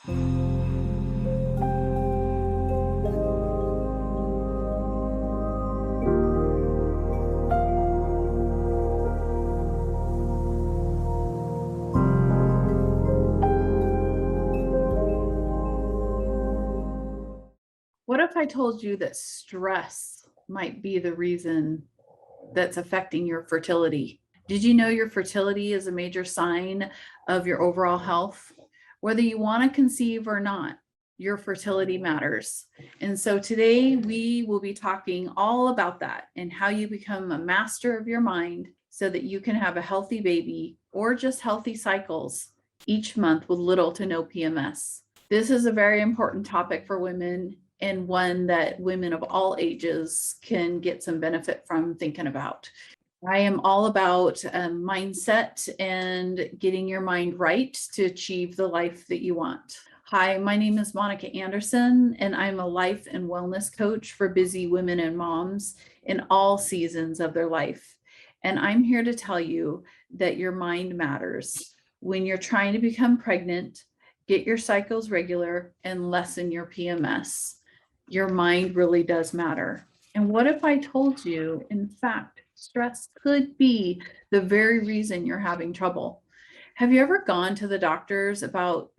What if I told you that stress might be the reason that's affecting your fertility? Did you know your fertility is a major sign of your overall health? Whether you want to conceive or not, your fertility matters. And so today we will be talking all about that and how you become a master of your mind so that you can have a healthy baby or just healthy cycles each month with little to no PMS. This is a very important topic for women and one that women of all ages can get some benefit from thinking about. I am all about mindset and getting your mind right to achieve the life that you want. Hi, my name is Monica Anderson, and I'm a life and wellness coach for busy women and moms in all seasons of their life. And I'm here to tell you that your mind matters. When you're trying to become pregnant, get your cycles regular, and lessen your PMS. Your mind really does matter. And what if I told you, in fact, stress could be the very reason you're having trouble? Have you ever gone to the doctors about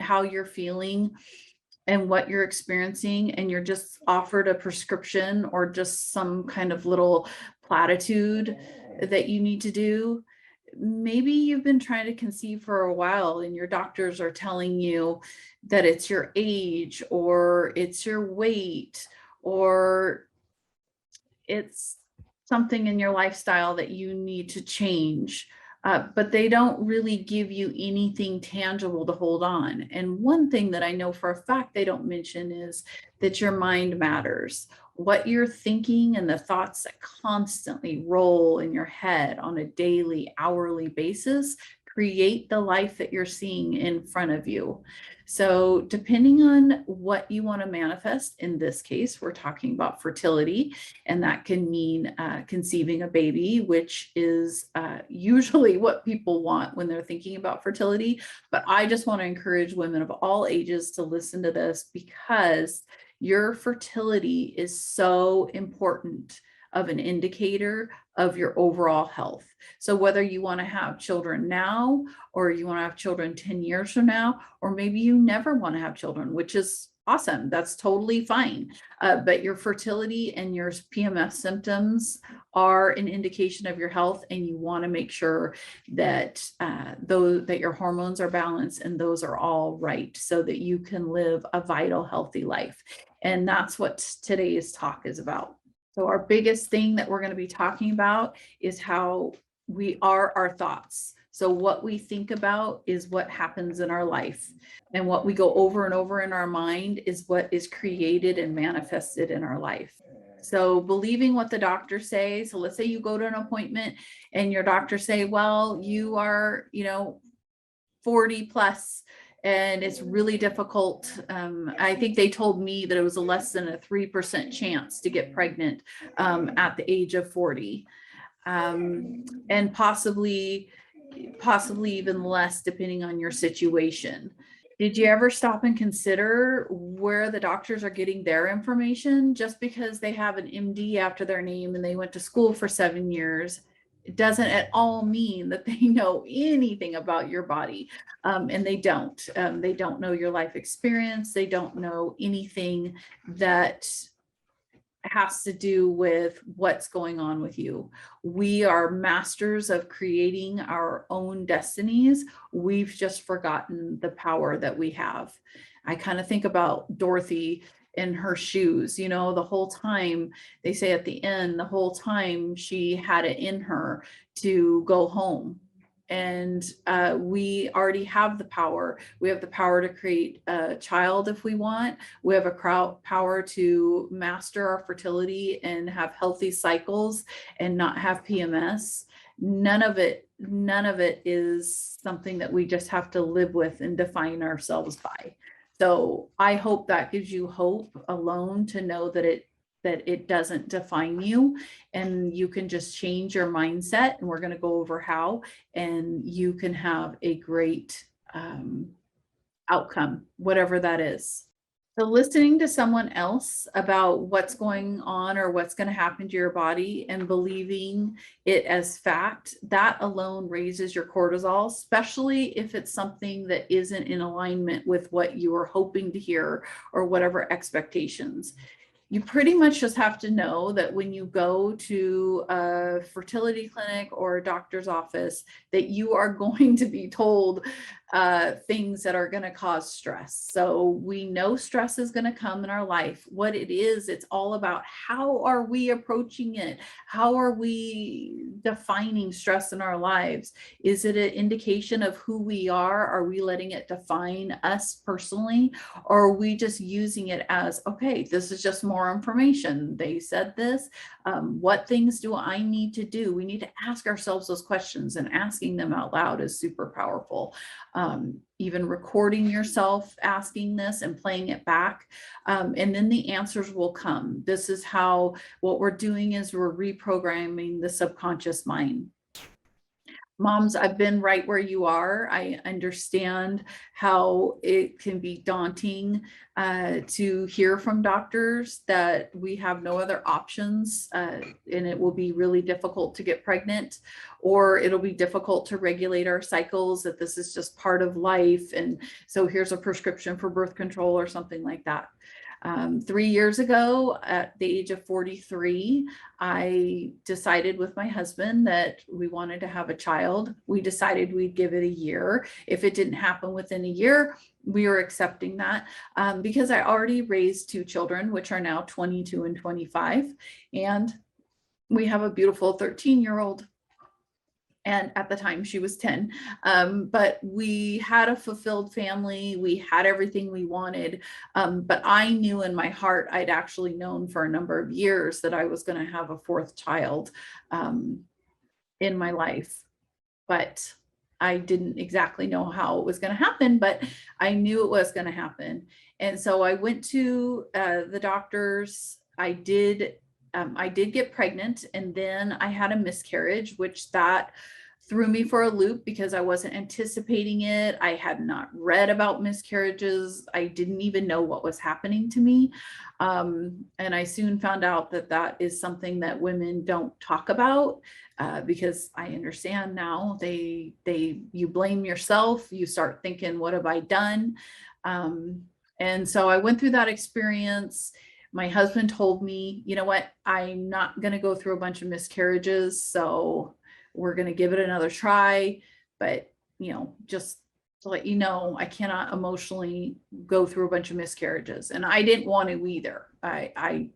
how you're feeling and what you're experiencing, and you're just offered a prescription or just some kind of little platitude that you need to do? Maybe you've been trying to conceive for a while and your doctors are telling you that it's your age or it's your weight or it's something in your lifestyle that you need to change. But they don't really give you anything tangible to hold on. And one thing that I know for a fact they don't mention is that your mind matters. What you're thinking and the thoughts that constantly roll in your head on a daily, hourly basis create the life that you're seeing in front of you. So depending on what you want to manifest, in this case, we're talking about fertility, and that can mean conceiving a baby, which is usually what people want when they're thinking about fertility. But I just want to encourage women of all ages to listen to this, because your fertility is so important of an indicator of your overall health. So whether you want to have children now, or you want to have children 10 years from now, or maybe you never want to have children, which is awesome. That's totally fine. But your fertility and your PMS symptoms are an indication of your health, and you want to make sure that that your hormones are balanced and those are all right, so that you can live a vital, healthy life. And that's what today's talk is about. So our biggest thing that we're going to be talking about is how we are our thoughts. So what we think about is what happens in our life, and what we go over and over in our mind is what is created and manifested in our life. So believing what the doctors say. So let's say you go to an appointment and your doctor say, well, you are, 40 plus, and it's really difficult. I think they told me that it was a less than a 3% chance to get pregnant at the age of 40, and possibly even less depending on your situation. Did you ever stop and consider where the doctors are getting their information? Just because they have an MD after their name and they went to school for 7 years, it doesn't at all mean that they know anything about your body. And they don't. They don't know your life experience. They don't know anything that has to do with what's going on with you. We are masters of creating our own destinies. We've just forgotten the power that we have. I kind of think about Dorothy in her shoes. The whole time, they say at the end, the whole time she had it in her to go home. And we already have the power. We have the power to create a child if we want. We have a power to master our fertility and have healthy cycles and not have PMS. None of it is something that we just have to live with and define ourselves by. So I hope that gives you hope alone to know that it doesn't define you, and you can just change your mindset. And we're going to go over how, and you can have a great outcome, whatever that is. So listening to someone else about what's going on or what's going to happen to your body and believing it as fact, that alone raises your cortisol, especially if it's something that isn't in alignment with what you were hoping to hear or whatever expectations. You pretty much just have to know that when you go to a fertility clinic or a doctor's office, that you are going to be told things that are going to cause stress. So we know stress is going to come in our life. What it is, it's all about how are we approaching it? How are we defining stress in our lives? Is it an indication of who we are? Are we letting it define us personally? Or are we just using it as, okay, this is just more information. They said this. What things do I need to do? We need to ask ourselves those questions, and asking them out loud is super powerful. Even recording yourself asking this and playing it back. And then the answers will come. This is how what we're doing is we're reprogramming the subconscious mind. Moms, I've been right where you are. I understand how it can be daunting to hear from doctors that we have no other options, and it will be really difficult to get pregnant, or it'll be difficult to regulate our cycles, that this is just part of life. And so here's a prescription for birth control or something like that. 3 years ago, at the age of 43, I decided with my husband that we wanted to have a child. We decided we'd give it a year. If it didn't happen within a year, we were accepting that because I already raised 2 children, which are now 22 and 25. And we have a beautiful 13-year-old. And at the time she was 10. But we had a fulfilled family. We had everything we wanted. But I knew in my heart, I'd actually known for a number of years that I was going to have a 4th child in my life. But I didn't exactly know how it was going to happen, but I knew it was going to happen. And so I went to the doctors. I did get pregnant, and then I had a miscarriage, which that threw me for a loop because I wasn't anticipating it. I had not read about miscarriages. I didn't even know what was happening to me. And I soon found out that that is something that women don't talk about because I understand now you blame yourself. You start thinking, what have I done? And so I went through that experience. My husband told me, you know what, I'm not going to go through a bunch of miscarriages. So we're going to give it another try. But, just to let you know, I cannot emotionally go through a bunch of miscarriages. And I didn't want to either. I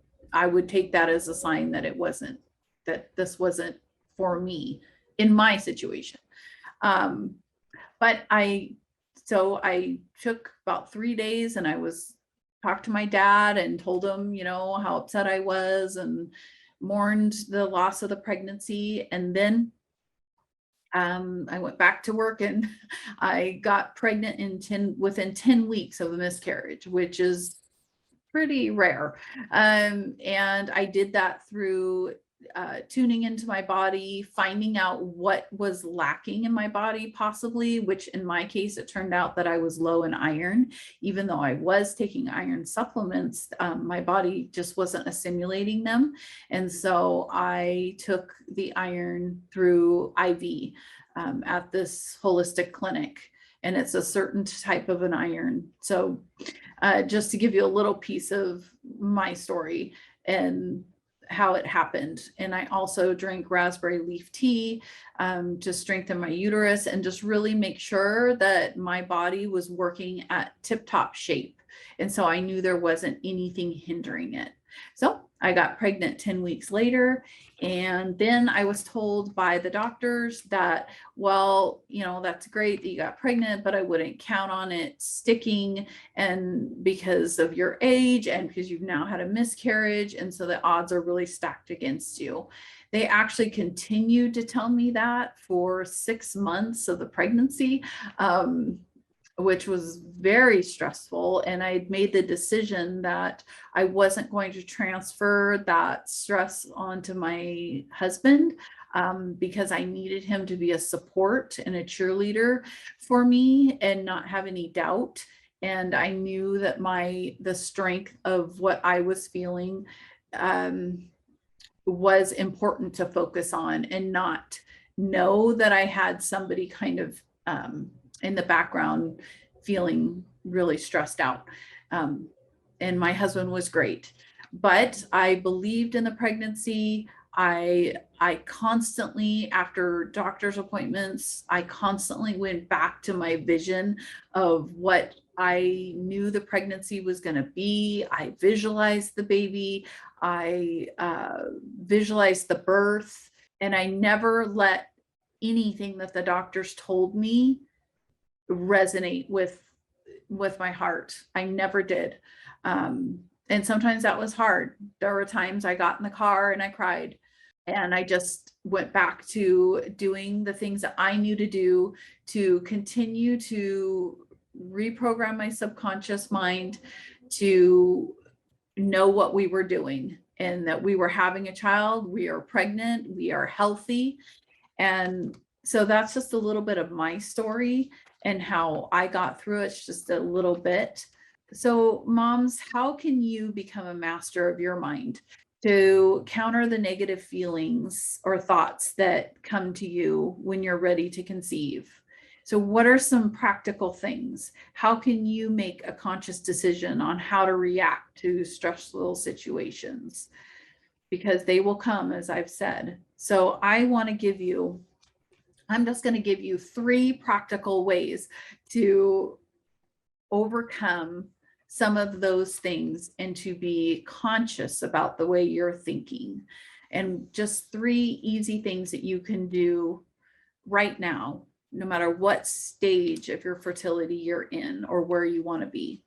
would take that as a sign that this wasn't for me in my situation. But I took about 3 days, and I talked to my dad and told him, how upset I was and mourned the loss of the pregnancy. And then I went back to work, and I got pregnant within 10 weeks of a miscarriage, which is pretty rare. And I did that through tuning into my body, finding out what was lacking in my body, possibly, which in my case, it turned out that I was low in iron. Even though I was taking iron supplements, my body just wasn't assimilating them. And so I took the iron through IV at this holistic clinic. And it's a certain type of an iron. So just to give you a little piece of my story and how it happened. And I also drank raspberry leaf tea to strengthen my uterus and just really make sure that my body was working at tip-top shape. And so I knew there wasn't anything hindering it. So I got pregnant 10 weeks later. And then I was told by the doctors that, well, that's great that you got pregnant, but I wouldn't count on it sticking, and because of your age and because you've now had a miscarriage. And so the odds are really stacked against you. They actually continued to tell me that for 6 months of the pregnancy, which was very stressful. And I made the decision that I wasn't going to transfer that stress onto my husband because I needed him to be a support and a cheerleader for me and not have any doubt. And I knew that the strength of what I was feeling was important to focus on, and not know that I had somebody kind of in the background feeling really stressed out. Um, and my husband was great, but I believed in the pregnancy. I constantly, after doctor's appointments, I constantly went back to my vision of what I knew the pregnancy was going to be. I visualized the baby. I visualized the birth, and I never let anything that the doctors told me resonate with my heart. I never did. And sometimes that was hard. There were times I got in the car and I cried, and I just went back to doing the things that I knew to do to continue to reprogram my subconscious mind to know what we were doing, and that we were having a child, we are pregnant, we are healthy. And so that's just a little bit of my story and how I got through it. It's just a little bit. So moms, how can you become a master of your mind to counter the negative feelings or thoughts that come to you when you're ready to conceive? So what are some practical things? How can you make a conscious decision on how to react to stressful situations? Because they will come, as I've said. So I'm just going to give you 3 practical ways to overcome some of those things and to be conscious about the way you're thinking. And just 3 easy things that you can do right now, no matter what stage of your fertility you're in or where you want to be.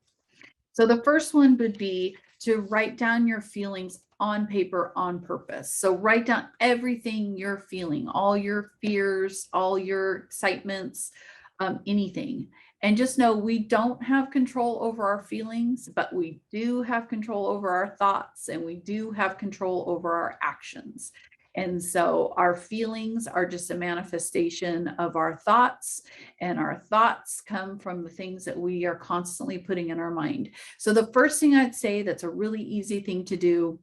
So the first one would be to write down your feelings on paper on purpose. So write down everything you're feeling, all your fears, all your excitements, anything. And just know we don't have control over our feelings, but we do have control over our thoughts, and we do have control over our actions. And so our feelings are just a manifestation of our thoughts, and our thoughts come from the things that we are constantly putting in our mind. So the first thing I'd say that's a really easy thing to do,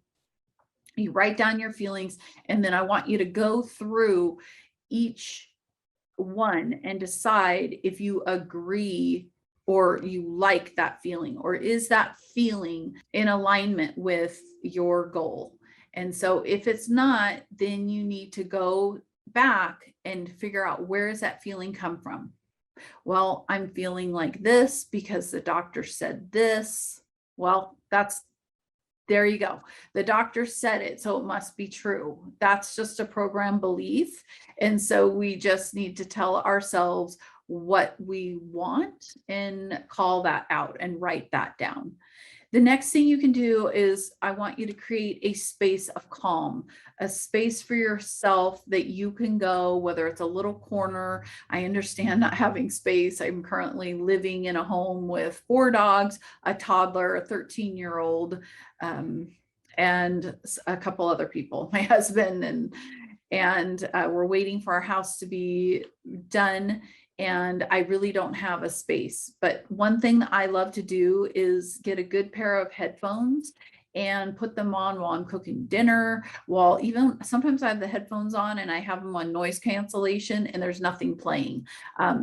you write down your feelings, and then I want you to go through each one and decide if you agree or you like that feeling, or is that feeling in alignment with your goal. And so if it's not, then you need to go back and figure out, where does that feeling come from? Well, I'm feeling like this because the doctor said this. Well, there you go. The doctor said it, so it must be true. That's just a program belief. And so we just need to tell ourselves what we want and call that out and write that down. The next thing you can do is, I want you to create a space of calm, a space for yourself that you can go, whether it's a little corner. I understand not having space. I'm currently living in a home with 4 dogs, a toddler, a 13-year-old, and a couple other people, my husband, and we're waiting for our house to be done. And I really don't have a space. But one thing that I love to do is get a good pair of headphones and put them on while I'm cooking dinner, while even sometimes I have the headphones on and I have them on noise cancellation and there's nothing playing.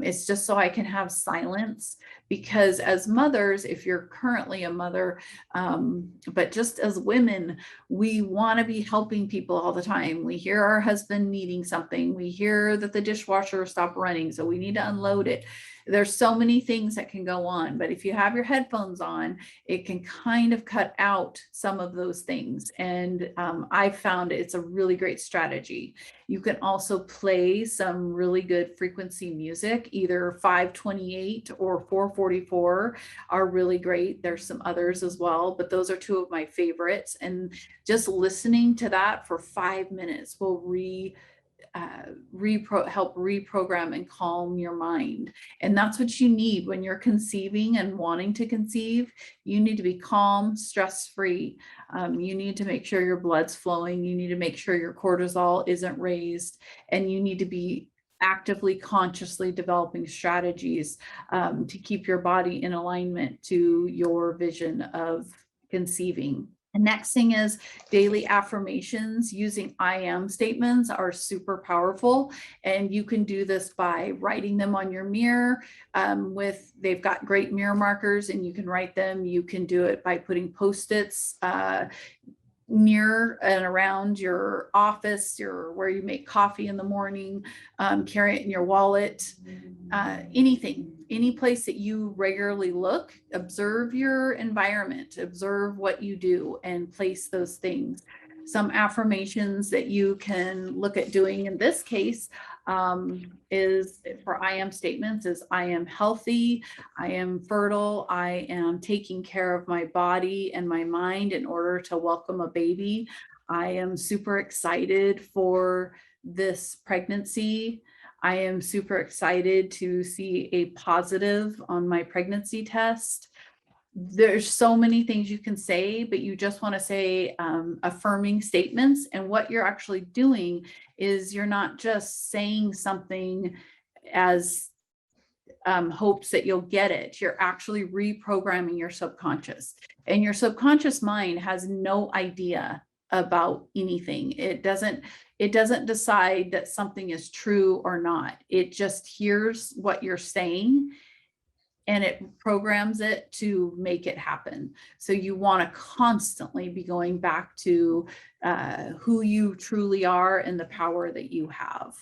It's just so I can have silence, because as mothers, if you're currently a mother, but just as women, we want to be helping people all the time. We hear our husband needing something. We hear that the dishwasher stopped running, so we need to unload it. There's so many things that can go on, but if you have your headphones on, it can kind of cut out some of those things. And I've found it's a really great strategy. You can also play some really good frequency music, either 528 or 444 are really great. There's some others as well, but those are 2 of my favorites. And just listening to that for 5 minutes will help reprogram and calm your mind. And that's what you need when you're conceiving and wanting to conceive. You need to be calm, stress-free. You need to make sure your blood's flowing. You need to make sure your cortisol isn't raised, and you need to be actively, consciously developing strategies to keep your body in alignment to your vision of conceiving. The next thing is daily affirmations. Using I am statements are super powerful, and you can do this by writing them on your mirror. They've got great mirror markers, and you can write them. You can do it by putting post-its near and around your office, where you make coffee in the morning, carry it in your wallet, anything, any place that you regularly look. Observe your environment, observe what you do, and place those things. Some affirmations that you can look at doing in this case is for I am statements is I am healthy, I am fertile, I am taking care of my body and my mind in order to welcome a baby. I am super excited for this pregnancy. I am super excited to see a positive on my pregnancy test. There's so many things you can say, but you just want to say affirming statements. And what you're actually doing is you're not just saying something as hopes that you'll get it. You're actually reprogramming your subconscious, and your subconscious mind has no idea about anything. It doesn't decide that something is true or not. It just hears what you're saying, and it programs it to make it happen. So you want to constantly be going back to who you truly are and the power that you have.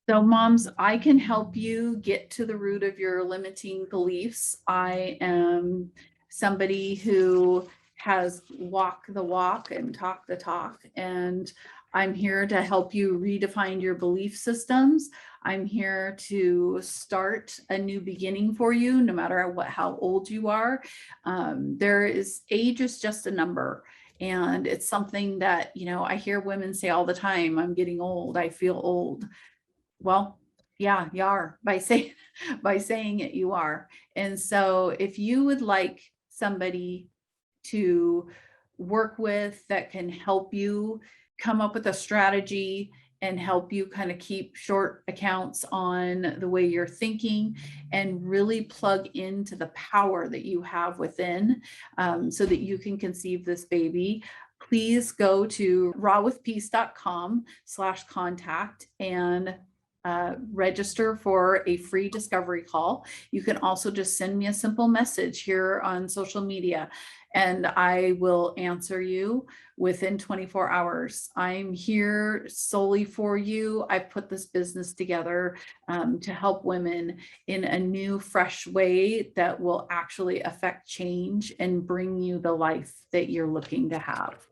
So moms, I can help you get to the root of your limiting beliefs. I am somebody who has walked the walk and talked the talk, and I'm here to help you redefine your belief systems. I'm here to start a new beginning for you, no matter how old you are. Age is just a number. And it's something that, I hear women say all the time, I'm getting old, I feel old. Well, yeah, you are. By saying it, you are. And so if you would like somebody to work with that can help you come up with a strategy and help you kind of keep short accounts on the way you're thinking and really plug into the power that you have within, so that you can conceive this baby, please go to rawwithpeace.com/contact and register for a free discovery call. You can also just send me a simple message here on social media, and I will answer you within 24 hours. I'm here solely for you. I put this business together to help women in a new, fresh way that will actually affect change and bring you the life that you're looking to have.